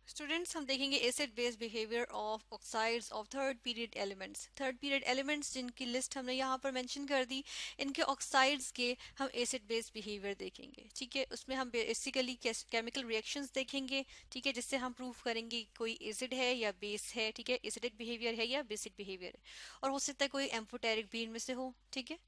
Students हम देखेंगे acid base behaviour of oxides of third period elements. Third period elements जिनकी list हमने यहाँ पर मेंशन कर दी, इनके ऑक्साइड्स के हम एसिड बेस बिहेवियर देखेंगे। ठीक है, उसमें हम बेसिकली केमिकल रिएक्शंस देखेंगे। ठीक है, जिससे हम प्रूव करेंगे कि कोई एसिड है या बेस है। ठीक है, एसिडिक बिहेवियर है या बेसिक बिहेवियर है, और हो सकता है कोई एम्फोटेरिक भी इनमें से हो। ठीक है,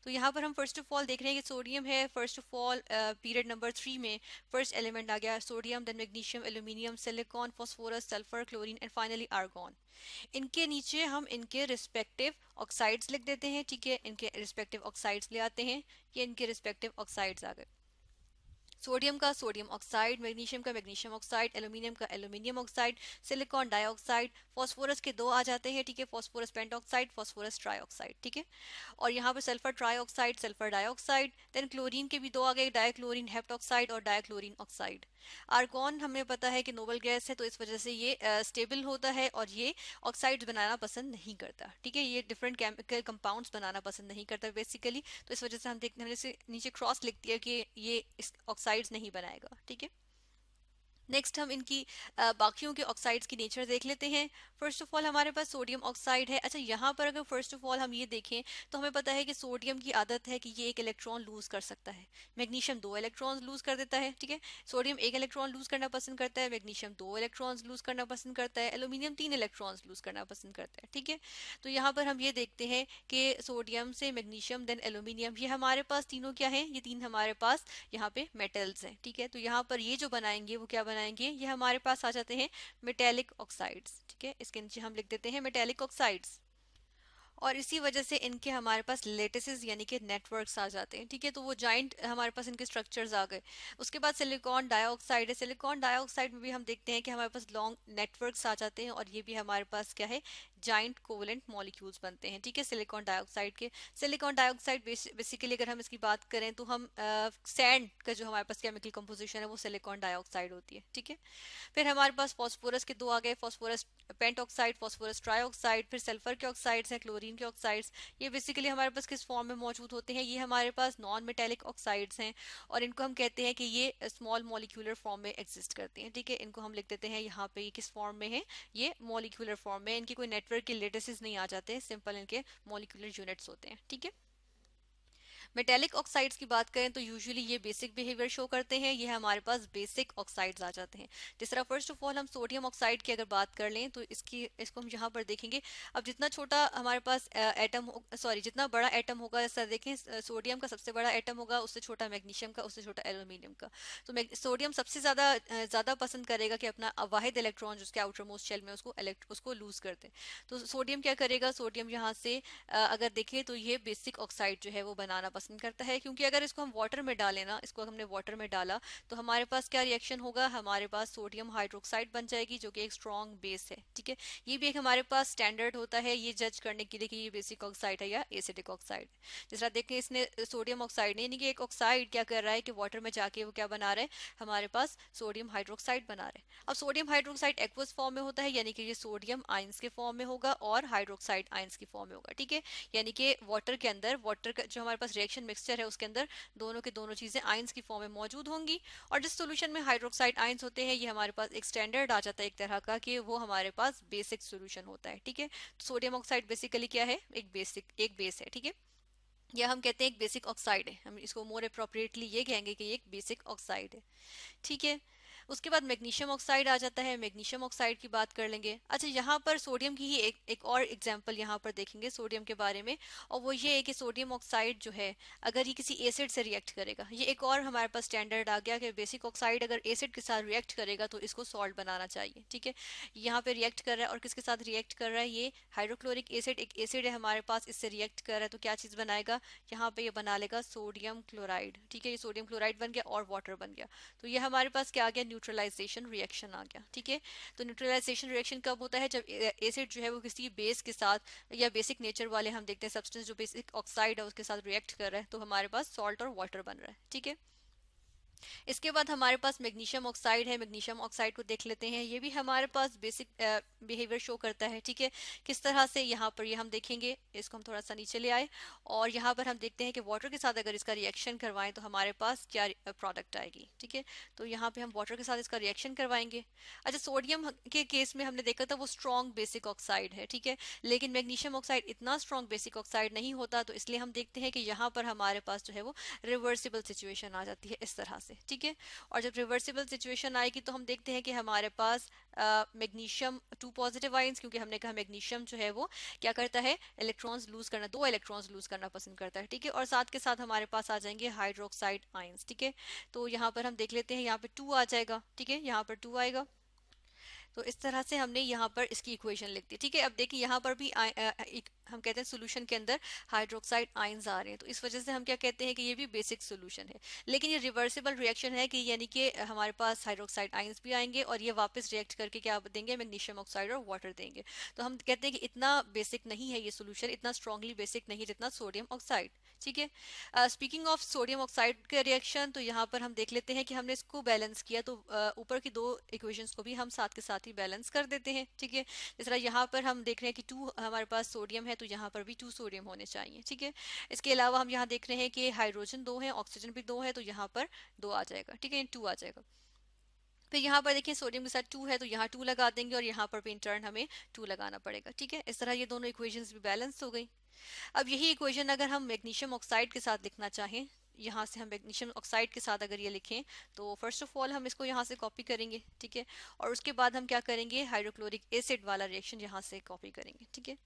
तो यहाँ पर हम फर्स्ट ऑफ ऑल देख रहे हैं कि सोडियम है। First of all period number 3 में फर्स्ट एलिमेंट आ गया sodium, then magnesium, aluminium, silicon, phosphorus, sulphur, chlorine and finally argon. इनके नीचे हम इनके रिस्पेक्टिव ऑक्साइड्स लिख देते हैं। ठीक है, इनके रिस्पेक्टिव ऑक्साइड्स ले आते हैं। ये इनके रिस्पेक्टिव ऑक्साइड्स आ गए। सोडियम का सोडियम ऑक्साइड, मैग्नीशियम का मैग्नीशियम ऑक्साइड, एल्यूमिनियम का aluminium oxide, silicon dioxide, phosphorus के दो आ जाते हैं। ठीक है, फास्फोरस पेंटॉक्साइड, फास्फोरस ट्राइऑक्साइड। ठीक है, और यहाँ पर sulphur trioxide, sulphur dioxide, then chlorine के भी दो आ गए, डाइक्लोरीन हेप्टॉक्साइड और डाइक्लोरीन ऑक्साइड। आर्गॉन हमें पता है कि नोबल गैस है, तो इस वजह से ये स्टेबल होता है और ये ऑक्साइड्स बनाना पसंद नहीं करता। ठीक है, ये डिफरेंट केमिकल कंपाउंड्स बनाना पसंद नहीं करता बेसिकली, तो इस वजह से हम देखने से नीचे क्रॉस लिखती है कि ये इस ऑक्साइड्स नहीं बनाएगा। ठीक है, नेक्स्ट हम इनकी बाकियों के ऑक्साइड्स की नेचर देख लेते हैं। फर्स्ट ऑफ ऑल हमारे पास सोडियम ऑक्साइड है। अच्छा, यहाँ पर अगर फर्स्ट ऑफ ऑल हम ये देखें तो हमें पता है कि सोडियम की आदत है कि ये एक इलेक्ट्रॉन लूज कर सकता है। मैग्नीशियम दो इलेक्ट्रॉन्स लूज कर देता है। ठीक है, सोडियम एक इलेक्ट्रॉन लूज करना पसंद करता है, मैग्नीशियम दो इलेक्ट्रॉन्स लूज करना पसंद करता है, एल्यूमिनियम तीन इलेक्ट्रॉन्स लूज करना पसंद करता है। ठीक है, तो यहाँ पर हम ये देखते हैं कि सोडियम से मैग्नीशियम देन एल्यूमिनियम, ये हमारे पास तीनों क्या है, ये तीन हमारे पास यहाँ पे मेटल्स हैं। ठीक है, तो यहाँ पर ये जो बनाएंगे वो क्या बनाएंगे, ये हमारे पास आ जाते हैं मेटेलिक ऑक्साइड्स। ठीक है, इसके नीचे हम लिख देते हैं मेटेलिक ऑक्साइड्स, और इसी वजह से इनके हमारे पास लेटिसेस यानी कि नेटवर्क्स आ जाते हैं। ठीक है, तो वो जॉइंट हमारे पास इनके स्ट्रक्चर्स आ गए। उसके बाद सिलिकॉन डाइऑक्साइड है। सिलिकॉन डाइऑक्साइड में भी हम देखते हैं कि हमारे पास लॉन्ग नेटवर्क्स आ जाते हैं, और ये भी हमारे पास क्या है, जॉइंट कोवलेंट मॉलिक्यूल्स बनते हैं। ठीक है, सिलिकॉन डाइऑक्साइड के। सिलिकॉन डाइऑक्साइड बेसिकली अगर हम इसकी बात करें तो हम सैंड का जो हमारे पास केमिकल कंपोजिशन है वो सिलिकॉन डाइऑक्साइड होती है। ठीक है, फिर हमारे पास फास्फोरस के दो आ गए, फास्फोरस पेंटॉक्साइड, फास्फोरस ट्राइऑक्साइड, फिर सल्फर के ऑक्साइड्स हैं, क्लोरीन के ऑक्साइड्स। ये बेसिकली हमारे पास किस फॉर्म में मौजूद होते हैं, ये हमारे पास नॉन मेटेलिक ऑक्साइड्स हैं, और इनको हम कहते हैं कि ये स्मॉल मॉलिक्यूलर फॉर्म में एग्जिस्ट करते हैं। ठीक है, इनको हम लिख देते हैं यहाँ पे, ये किस फॉर्म में है, ये मॉलिक्यूलर फॉर्म में। इनकी कोई नेटवर्क के लेटेसिस नहीं आ जाते, सिंपल इनके मॉलिक्यूलर यूनिट्स होते हैं। ठीक है, मेटेलिक ऑक्साइड्स की बात करें तो यूजुअली ये बेसिक बिहेवियर शो करते हैं, ये हमारे पास बेसिक ऑक्साइड्स आ जाते हैं। जिस तरह फर्स्ट ऑफ ऑल हम सोडियम ऑक्साइड की अगर बात कर लें तो इसको हम यहाँ पर देखेंगे। अब जितना छोटा हमारे पास एटम, सॉरी जितना बड़ा एटम होगा, जैसा देखें सोडियम का सबसे बड़ा एटम होगा, उससे छोटा मैग्नीशियम का, उससे छोटा एल्यूमिनियम का। तो सोडियम सबसे ज्यादा पसंद करेगा कि अपना वाहिद इलेक्ट्रॉन जो उसके आउटर मोस्ट शेल में उसको लूज कर दे। तो सोडियम क्या करेगा, सोडियम यहाँ से अगर देखें तो ये बेसिक ऑक्साइड जो है वो बनाना पसंद करता है, क्योंकि अगर इसको हम वाटर में डालें ना, इसको हमने वाटर में डाला तो हमारे पास क्या रिएक्शन होगा, हमारे पास सोडियम हाइड्रोक्साइड बन जाएगी जो कि एक स्ट्रॉन्ग बेस है। ठीक है, ये भी एक हमारे पास स्टैंडर्ड होता है ये जज करने के लिए कि ये बेसिक ऑक्साइड है या एसिडिक ऑक्साइड। जिस तरह देखें इसने सोडियम ऑक्साइड ने, यानी कि एक ऑक्साइड क्या कर रहा है कि वाटर में जाके वो क्या बना रहा है, हमारे पास सोडियम हाइड्रोक्साइड बना रहे हैं। अब सोडियम हाइड्रोक्साइड एक्वस फॉर्म में होता है, यानी कि ये सोडियम आयंस के फॉर्म में होगा और हाइड्रोक्साइड आयंस की फॉर्म में होगा। ठीक है, यानी कि वाटर के अंदर, वाटर का जो हमारे पास रिएक्शन मिक्सचर है उसके अंदर दोनों के दोनों चीजें आयंस की फॉर्म में मौजूद होंगी। और जिस सोल्यूशन में हाइड्रोक्साइड आयंस होते हैं, ये हमारे पास एक स्टैंडर्ड आ जाता है एक तरह का कि वो हमारे पास बेसिक सोल्यूशन होता है। ठीक है, तो सोडियम ऑक्साइड बेसिकली क्या है, एक बेस है। ठीक है, या हम कहते हैं एक बेसिक ऑक्साइड है, हम इसको मोर अप्रोप्रिएटली ये कहेंगे कि ये एक बेसिक ऑक्साइड है। ठीक है, उसके बाद मैग्नीशियम ऑक्साइड आ जाता है। मैग्नीशियम ऑक्साइड की बात कर लेंगे। अच्छा, यहाँ पर सोडियम की ही एक और एग्जांपल यहाँ पर देखेंगे सोडियम के बारे में, और वो ये है कि सोडियम ऑक्साइड जो है अगर ये किसी एसिड से रिएक्ट करेगा, ये एक और हमारे पास स्टैंडर्ड आ गया कि बेसिक ऑक्साइड अगर एसिड के साथ रिएक्ट करेगा तो इसको सॉल्ट बनाना चाहिए। ठीक है, यहाँ पे रिएक्ट कर रहा है और किसके साथ रिएक्ट कर रहा है, ये हाइड्रोक्लोरिक एसिड, एक एसिड है हमारे पास, इससे रिएक्ट कर रहा है तो क्या चीज बनाएगा, यहाँ पे ये बना लेगा सोडियम क्लोराइड। ठीक है, ये सोडियम क्लोराइड बन गया और वाटर बन गया। तो ये हमारे पास क्या आ गया, न्यूट्रलाइजेशन रिएक्शन आ गया। ठीक है, तो न्यूट्रलाइजेशन रिएक्शन कब होता है, जब एसिड जो है वो किसी बेस के साथ या बेसिक नेचर वाले हम देखते हैं सब्सटेंस जो बेसिक ऑक्साइड है उसके साथ रिएक्ट कर रहा है, तो हमारे पास सॉल्ट और वाटर बन रहा है। ठीक है, इसके बाद हमारे पास मैग्नीशियम ऑक्साइड है। मैग्नीशियम ऑक्साइड को देख लेते हैं। ये भी हमारे पास बेसिक बिहेवियर शो करता है। ठीक है, किस तरह से यहाँ पर ये हम देखेंगे। इसको हम थोड़ा सा नीचे ले आए और यहाँ पर हम देखते हैं कि वाटर के साथ अगर इसका रिएक्शन करवाएं तो हमारे पास क्या प्रोडक्ट आएगी। ठीक है, तो यहाँ पे हम वाटर के साथ इसका रिएक्शन करवाएंगे। अच्छा, सोडियम के केस में हमने देखा था वो स्ट्रॉन्ग बेसिक ऑक्साइड है। ठीक है, लेकिन मैग्नीशियम ऑक्साइड इतना स्ट्रॉन्ग बेसिक ऑक्साइड नहीं होता, तो इसलिए हम देखते हैं कि यहाँ पर हमारे पास जो है वो रिवर्सिबल सिचुएशन आ जाती है इस तरह से। ठीक है, और जब रिवर्सिबल सिचुएशन आएगी तो हम देखते हैं कि हमारे पास मैग्नीशियम 2 पॉजिटिव आयंस, क्योंकि हमने कहा मैग्नीशियम जो है वो क्या करता है, इलेक्ट्रॉन्स लूज करना, 2 इलेक्ट्रॉन्स लूज करना पसंद करता है। ठीक है, और साथ के साथ हमारे पास आ जाएंगे हाइड्रोक्साइड आयंस। ठीक है, तो यहाँ पर हम देख लेते हैं, यहाँ पे 2 आ जाएगा। ठीक है, यहाँ पर 2 आएगा। तो इस तरह से हमने यहाँ पर इसकी इक्वेशन लिख दी। ठीक है, अब देखिए यहाँ पर भी हम कहते हैं सोल्यूशन के अंदर हाइड्रोक्साइड आयंस आ रहे हैं, तो इस वजह से हम क्या कहते हैं कि ये भी बेसिक सोल्यूशन है। लेकिन ये रिवर्सिबल रिएक्शन है कि यानी कि हमारे पास हाइड्रोक्साइड आयंस भी आएंगे और ये वापस रिएक्ट करके क्या देंगे, मैग्नीशियम ऑक्साइड और वाटर देंगे। तो हम कहते हैं कि इतना बेसिक नहीं है ये सोल्यूशन, इतना स्ट्रांगली बेसिक नहीं जितना सोडियम ऑक्साइड। ठीक है, स्पीकिंग ऑफ सोडियम ऑक्साइड का रिएक्शन, तो यहाँ पर हम देख लेते हैं कि हमने इसको बैलेंस किया, तो ऊपर की 2 इक्वेशंस को भी हम साथ के साथ ही बैलेंस कर देते हैं। ठीक है, जिस तरह यहाँ पर हम देख रहे हैं कि 2 हमारे पास सोडियम है, तो यहाँ पर भी 2 सोडियम होने चाहिए। ठीक है, इसके अलावा हम यहाँ देख रहे हैं कि हाइड्रोजन 2 है, ऑक्सीजन भी 2 है, तो यहाँ पर 2 आ जाएगा। ठीक है, 2 आ जाएगा। फिर यहाँ पर देखिए सोडियम के साथ 2 है, तो यहाँ 2 लगा देंगे और यहाँ पर भी इन टर्न हमें 2 लगाना पड़ेगा। ठीक है, इस तरह ये दोनों इक्वेशंस भी बैलेंस हो गई। अब यही इक्वेशन अगर हम मैग्नीशियम ऑक्साइड के साथ लिखना चाहें, यहाँ से हम मैग्नीशियम ऑक्साइड के साथ अगर ये लिखें, तो फर्स्ट ऑफ ऑल हम इसको यहाँ से कॉपी करेंगे। ठीक है, और उसके बाद हम क्या करेंगे, हाइड्रोक्लोरिक एसिड वाला रिएक्शन यहाँ से कॉपी करेंगे। ठीक है,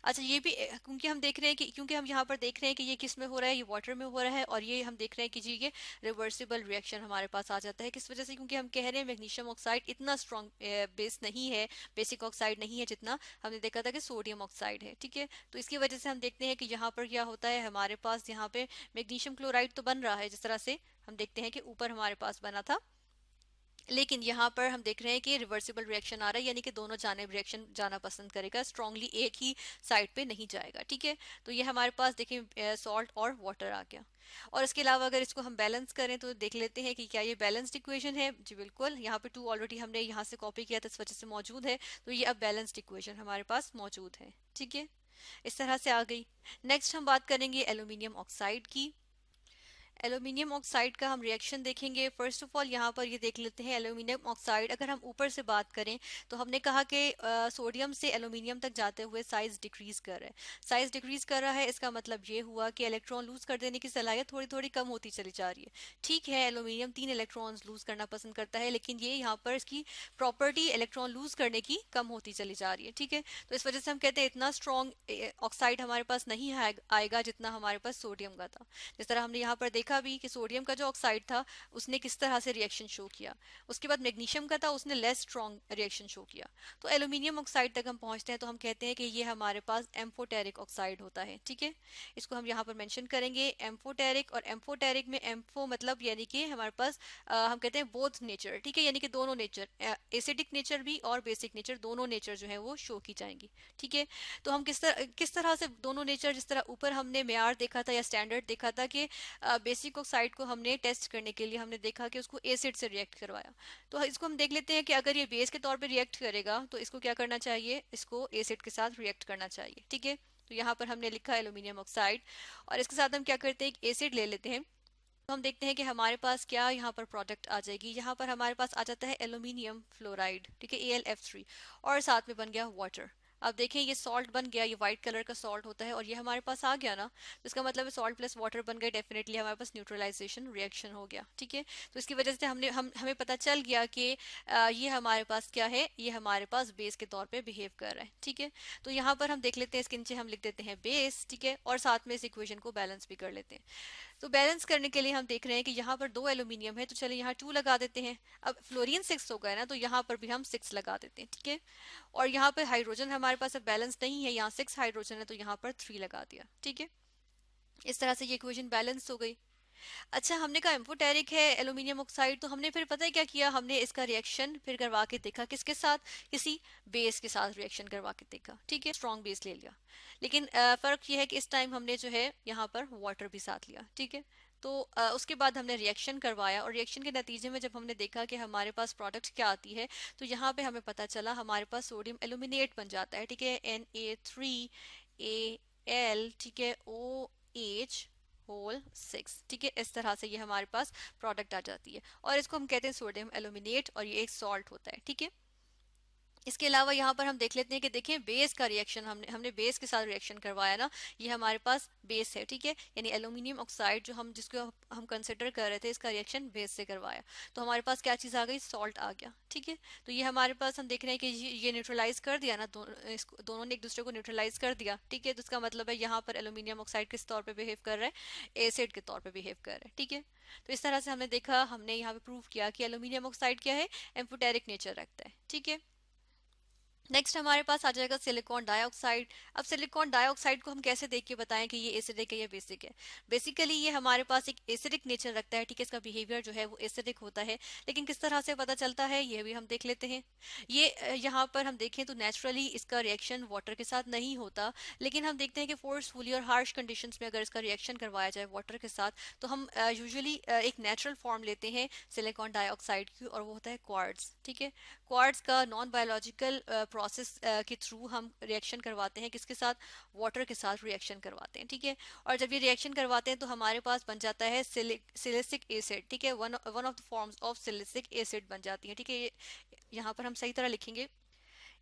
अच्छा ये भी क्योंकि हम देख रहे हैं कि क्योंकि हम यहाँ पर देख रहे हैं कि ये किस में हो रहा है, ये वाटर में हो रहा है, और ये हम देख रहे हैं कि जी ये रिवर्सिबल रिएक्शन हमारे पास आ जाता है। किस वजह से, क्योंकि हम कह रहे हैं मैग्नीशियम ऑक्साइड इतना स्ट्रॉन्ग बेस नहीं है, बेसिक ऑक्साइड नहीं है जितना हमने देखा था कि सोडियम ऑक्साइड है। ठीक है, तो इसकी वजह से हम देखते हैं कि यहाँ पर क्या होता है, हमारे पास यहाँ पे मैग्नीशियम क्लोराइड तो बन रहा है जिस तरह से हम देखते हैं कि ऊपर हमारे पास बना था, लेकिन यहाँ पर हम देख रहे हैं कि रिवर्सिबल रिएक्शन आ रहा है, यानी कि दोनों जाने रिएक्शन जाना पसंद करेगा, स्ट्रांगली एक ही साइड पे नहीं जाएगा। ठीक है, तो ये हमारे पास देखिए सॉल्ट और वाटर आ गया। और इसके अलावा अगर इसको हम बैलेंस करें तो देख लेते हैं कि क्या ये बैलेंस्ड इक्वेशन है। जी बिल्कुल, यहाँ पे 2 ऑलरेडी हमने यहाँ से कॉपी किया था, इस वजह से मौजूद है, तो ये अब बैलेंस्ड इक्वेशन हमारे पास मौजूद है। ठीक है, इस तरह से आ गई। नेक्स्ट हम बात करेंगे एल्यूमिनियम ऑक्साइड की। एल्यूमिनियम ऑक्साइड का हम रिएक्शन देखेंगे। फर्स्ट ऑफ ऑल यहाँ पर ये देख लेते हैं एल्यूमिनियम ऑक्साइड, अगर हम ऊपर से बात करें तो हमने कहा कि सोडियम से एल्यूमिनियम तक जाते हुए साइज डिक्रीज कर रहा है। साइज डिक्रीज कर रहा है, इसका मतलब ये हुआ कि इलेक्ट्रॉन लूज कर देने की सलाहियत थोड़ी थोड़ी कम होती चली जा रही है। ठीक है, एल्यूमिनियम 3 इलेक्ट्रॉन लूज करना पसंद करता है, लेकिन ये यहाँ पर इसकी प्रॉपर्टी इलेक्ट्रॉन लूज करने की कम होती चली जा रही है। ठीक है, तो इस वजह से हम कहते हैं इतना स्ट्रॉन्ग ऑक्साइड हमारे पास नहीं आएगा जितना हमारे पास सोडियम का था। जिस तरह हमने यहाँ पर देखा भी कि सोडियम का जो ऑक्साइड था उसने किस तरह से रिएक्शन शो किया, उसके बाद मैग्नीशियम का था उसने लेस स्ट्रॉन्ग रिएक्शन शो किया। तो एल्यूमिनियम ऑक्साइड तक हम पहुंचते हैं तो हम कहते हैं कि ये हमारे पास एम्फोटेरिक ऑक्साइड होता है। ठीक है, इसको हम यहाँ पर मेंशन करेंगे एम्फोटेरिक, और एम्फोटेरिक में एम्फो मतलब यानी कि हमारे पास हम कहते हैं बोथ नेचर। ठीक है, यानी कि दोनों नेचर, एसिडिक नेचर भी और बेसिक नेचर, दोनों नेचर जो है वो शो की जाएंगी। ठीक है, तो हम किस तरह से दोनों नेचर, जिस तरह ऊपर हमने मेयार देखा था या स्टैंडर्ड देखा था कि बेसिक ऑक्साइड को हमने टेस्ट करने के लिए हमने देखा कि उसको एसिड से रिएक्ट करवाया, तो इसको हम देख लेते हैं कि अगर ये बेस के तौर पे रिएक्ट करेगा तो इसको क्या करना चाहिए, इसको एसिड के साथ रिएक्ट करना चाहिए। ठीक है, तो यहाँ पर हमने लिखा एल्यूमिनियम ऑक्साइड, और इसके साथ हम क्या करते हैं, एक एसिड ले लेते हैं। तो हम देखते हैं कि हमारे पास क्या यहाँ पर प्रोडक्ट आ जाएगी। यहाँ पर हमारे पास आ जाता है एल्यूमिनियम फ्लोराइड। ठीक है, AlF3, और साथ में बन गया वाटर। अब देखें ये सॉल्ट बन गया, ये व्हाइट कलर का सॉल्ट होता है, और ये हमारे पास आ गया ना, तो इसका मतलब है सॉल्ट प्लस वाटर बन गए, डेफिनेटली हमारे पास न्यूट्रलाइजेशन रिएक्शन हो गया। ठीक है, तो इसकी वजह से हमें पता चल गया कि ये हमारे पास क्या है, ये हमारे पास बेस के तौर पे बिहेव कर रहा है। ठीक है, तो यहाँ पर हम देख लेते हैं, इसके नीचे हम लिख देते हैं बेस। ठीक है, और साथ में इस इक्वेशन को बैलेंस भी कर लेते हैं। तो बैलेंस करने के लिए हम देख रहे हैं कि यहाँ पर 2 एल्यूमिनियम है, तो चलिए यहाँ 2 लगा देते हैं। अब फ्लोरीन 6 हो गया ना, तो यहाँ पर भी हम 6 लगा देते हैं। ठीक है, और यहाँ पर हाइड्रोजन हमारे पास अब बैलेंस नहीं है, यहाँ 6 हाइड्रोजन है, तो यहाँ पर 3 लगा दिया। ठीक है, इस तरह से ये इक्वेशन बैलेंस हो गई। अच्छा, हमने कहा एम्फोटेरिक है एल्यूमिनियम ऑक्साइड, तो हमने फिर पता है क्या किया, हमने इसका रिएक्शन फिर करवा के देखा, किसके साथ, किसी बेस के साथ रिएक्शन करवा के देखा। ठीक है, स्ट्रॉन्ग बेस ले लिया, लेकिन फर्क ये है कि इस टाइम हमने जो है यहाँ पर वाटर भी साथ लिया। ठीक है, तो उसके बाद हमने रिएक्शन करवाया और रिएक्शन के नतीजे में जब हमने देखा कि हमारे पास प्रोडक्ट क्या आती है, तो यहाँ पे हमें पता चला हमारे पास सोडियम एल्यूमिनेट बन जाता है, ठीक है, Na3Al, ठीक है, OH होल 6, ठीक है। इस तरह से ये हमारे पास प्रोडक्ट आ जाती है और इसको हम कहते हैं सोडियम एल्यूमिनेट और ये एक सॉल्ट होता है, ठीक है। इसके अलावा यहाँ पर हम देख लेते हैं कि देखें बेस का रिएक्शन हमने हमने बेस के साथ रिएक्शन करवाया ना, ये हमारे पास बेस है, ठीक है, यानी एल्यूमिनियम ऑक्साइड जो हम जिसको हम कंसिडर कर रहे थे, इसका रिएक्शन बेस से करवाया, तो हमारे पास क्या चीज़ आ गई, सॉल्ट आ गया, ठीक है। तो ये हमारे पास हम देख रहे हैं कि ये न्यूट्रलाइज कर दिया ना, दोनों ने एक दूसरे को न्यूट्रलाइज कर दिया, ठीक है। तो इसका मतलब है यहाँ पर एल्यूमिनियम ऑक्साइड किस तौर पर बिहेव कर रहा है, एसिड के तौर पर बिहेव कर रहा है, ठीक है। तो इस तरह से हमने देखा, हमने यहाँ पे प्रूव किया कि एल्यूमिनियम ऑक्साइड क्या है, एम्फोटेरिक नेचर रखता है, ठीक है। नेक्स्ट हमारे पास आ जाएगा सिलिकॉन डाइऑक्साइड। अब सिलिकॉन डाइऑक्साइड को हम कैसे देख के बताएं कि ये एसिडिक है या बेसिक है। बेसिकली ये हमारे पास एक एसिडिक नेचर रखता है, ठीक है, इसका बिहेवियर जो है वो एसिडिक होता है, लेकिन किस तरह से पता चलता है ये भी हम देख लेते हैं। ये यहाँ पर हम देखें तो नेचुरली इसका रिएक्शन वाटर के साथ नहीं होता, लेकिन हम देखते हैं कि फोर्सफुली और हार्श कंडीशंस में अगर इसका रिएक्शन करवाया जाए वाटर के साथ, तो हम यूजुअली एक नेचुरल फॉर्म लेते हैं सिलिकॉन डाइऑक्साइड की, और वो होता है क्वार्ट्ज, ठीक है। क्वार्ट्ज का नॉन बायोलॉजिकल प्रोसेस के थ्रू हम रिएक्शन करवाते हैं, किसके साथ, वाटर के साथ रिएक्शन करवाते हैं, ठीक है। और जब ये रिएक्शन करवाते हैं तो हमारे पास बन जाता है सिलिसिक एसिड, ठीक है, one of the forms of silicic acid बन जाती है, ठीक है। यहाँ पर हम सही तरह लिखेंगे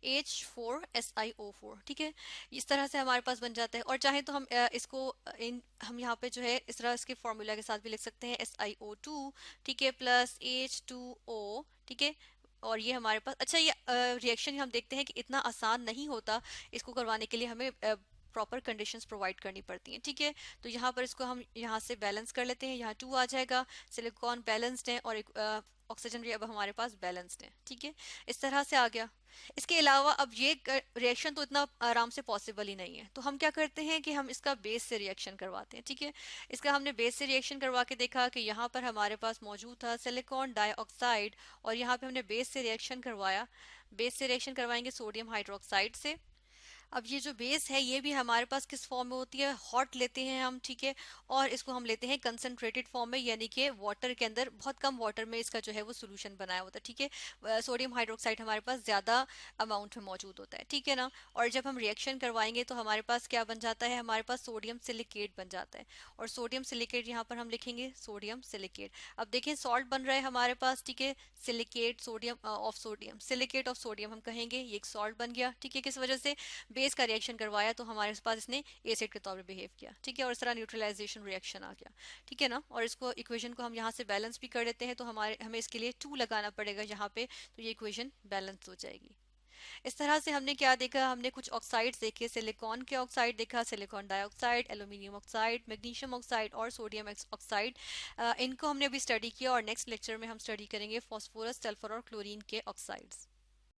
H4SiO4, ठीक है। इस तरह से हमारे पास बन जाता है, और चाहे तो हम इसको हम यहाँ पे जो है इस तरह इसके फॉर्मूला के साथ भी लिख सकते हैं, SiO2, ठीक है, प्लस H2O, ठीक है। और ये हमारे पास, अच्छा, ये रिएक्शन हम देखते हैं कि इतना आसान नहीं होता, इसको करवाने के लिए हमें प्रॉपर कंडीशंस प्रोवाइड करनी पड़ती हैं, ठीक है। तो यहाँ पर इसको हम यहाँ से बैलेंस कर लेते हैं, यहाँ 2 आ जाएगा, सिलिकॉन बैलेंस्ड है और ऑक्सीजन भी अब हमारे पास बैलेंस्ड है, ठीक है। इस तरह से आ गया। इसके अलावा अब ये रिएक्शन तो इतना आराम से पॉसिबल ही नहीं है, तो हम क्या करते हैं कि हम इसका बेस से रिएक्शन करवाते हैं, ठीक है। इसका हमने बेस से रिएक्शन करवा के देखा कि यहाँ पर हमारे पास मौजूद था सिलिकॉन डाइऑक्साइड, और यहाँ पे हमने बेस से रिएक्शन करवाया। बेस से रिएक्शन करवाएंगे सोडियम हाइड्रोक्साइड से। अब ये जो बेस है ये भी हमारे पास किस फॉर्म में होती है, हॉट लेते हैं हम, ठीक है, और इसको हम लेते हैं कंसंट्रेटेड फॉर्म में, यानी कि वाटर के अंदर, बहुत कम वाटर में इसका जो है वो सोल्यूशन बनाया होता है, ठीक है। सोडियम हाइड्रोक्साइड हमारे पास ज्यादा अमाउंट में मौजूद होता है, ठीक है ना। और जब हम रिएक्शन करवाएंगे तो हमारे पास क्या बन जाता है, हमारे पास सोडियम सिलिकेट बन जाता है, और सोडियम सिलिकेट यहाँ पर हम लिखेंगे सोडियम सिलिकेट। अब देखें सॉल्ट बन रहा है हमारे पास, ठीक है, silicate sodium of sodium, silicate of sodium हम कहेंगे, ये एक सॉल्ट बन गया, ठीक है। किस वजह से, बेस का रिएक्शन करवाया तो हमारे पास इसने एसिड के तौर पे बिहेव किया, ठीक है, और इस तरह न्यूट्रलाइजेशन रिएक्शन आ गया, ठीक है ना। और इसको इक्वेशन को हम यहाँ से बैलेंस भी कर देते हैं, तो हमें इसके लिए 2 लगाना पड़ेगा यहाँ पे, तो ये इक्वेशन बैलेंस हो जाएगी। इस तरह से हमने क्या देखा, हमने कुछ ऑक्साइड्स देखे, सिलिकॉन के ऑक्साइड देखा, silicon dioxide, aluminium oxide, magnesium oxide और सोडियम ऑक्साइड। इनको हमने अभी स्टडी किया, और नेक्स्ट लेक्चर में हम स्टडी करेंगे फॉस्फोरस, सल्फर और क्लोरीन के ऑक्साइड्स।